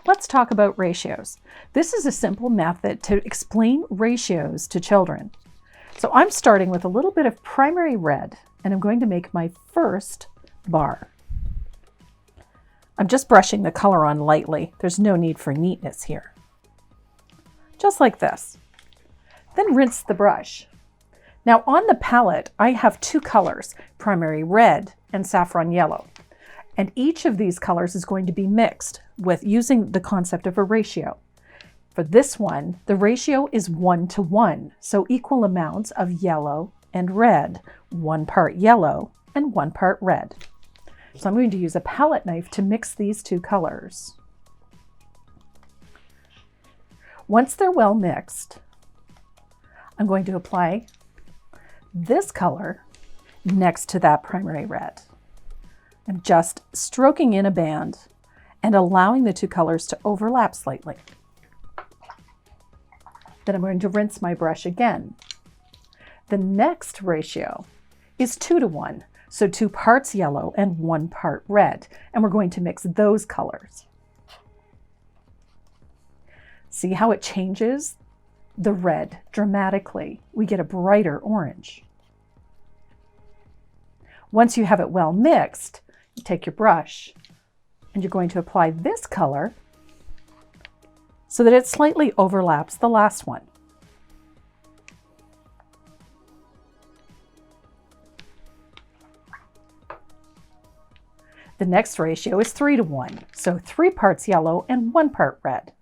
Let's talk about ratios. This is a simple method to explain ratios to children. So I'm starting with a little bit of primary red, and I'm going to make my first bar. I'm just brushing the color on lightly. There's no need for neatness here. Just like this. Then rinse the brush. Now on the palette, I have two colors, primary red and saffron yellow. And each of these colors is going to be mixed with using the concept of a ratio. For this one, the ratio is 1:1, so equal amounts of yellow and red, 1 part yellow and 1 part red. So I'm going to use a palette knife to mix these two colors. Once they're well mixed, I'm going to apply this color next to that primary red. I'm just stroking in a band and allowing the two colors to overlap slightly. Then I'm going to rinse my brush again. The next ratio is 2:1, so 2 parts yellow and 1 part red, and we're going to mix those colors. See how it changes the red dramatically? We get a brighter orange. Once you have it well mixed, you take your brush and you're going to apply this color so that it slightly overlaps the last one. The next ratio is 3:1, so 3 parts yellow and 1 part red.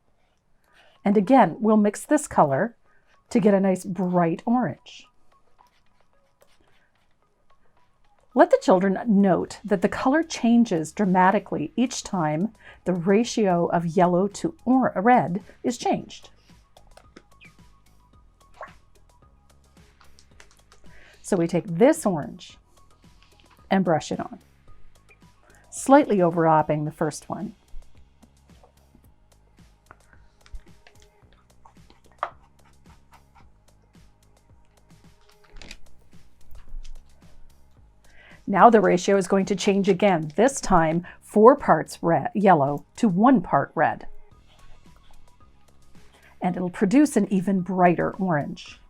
And again, we'll mix this color to get a nice bright orange. Let the children note that the color changes dramatically each time the ratio of yellow to red is changed. So we take this orange and brush it on, slightly overlapping the first one. Now the ratio is going to change again, this time 4 parts yellow to 1 part red. And it'll produce an even brighter orange.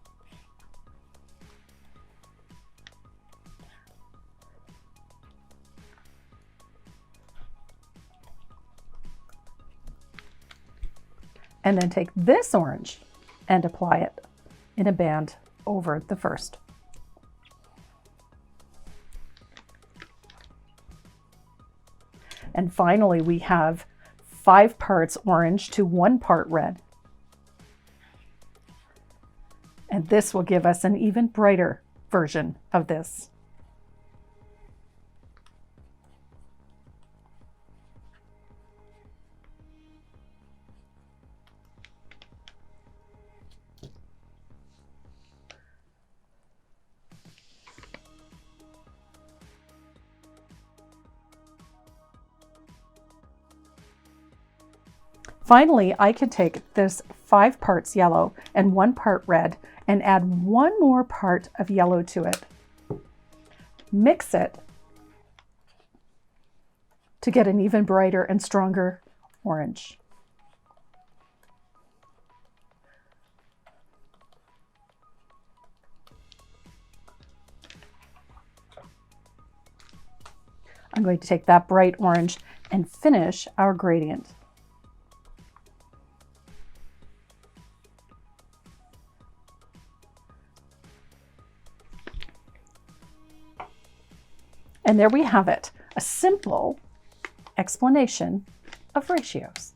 And then take this orange and apply it in a band over the first. And finally, we have 5 parts orange to 1 part red. And this will give us an even brighter version of this. Finally, I can take this 5 parts yellow and 1 part red and add 1 more part of yellow to it. Mix it to get an even brighter and stronger orange. I'm going to take that bright orange and finish our gradient. And there we have it, a simple explanation of ratios.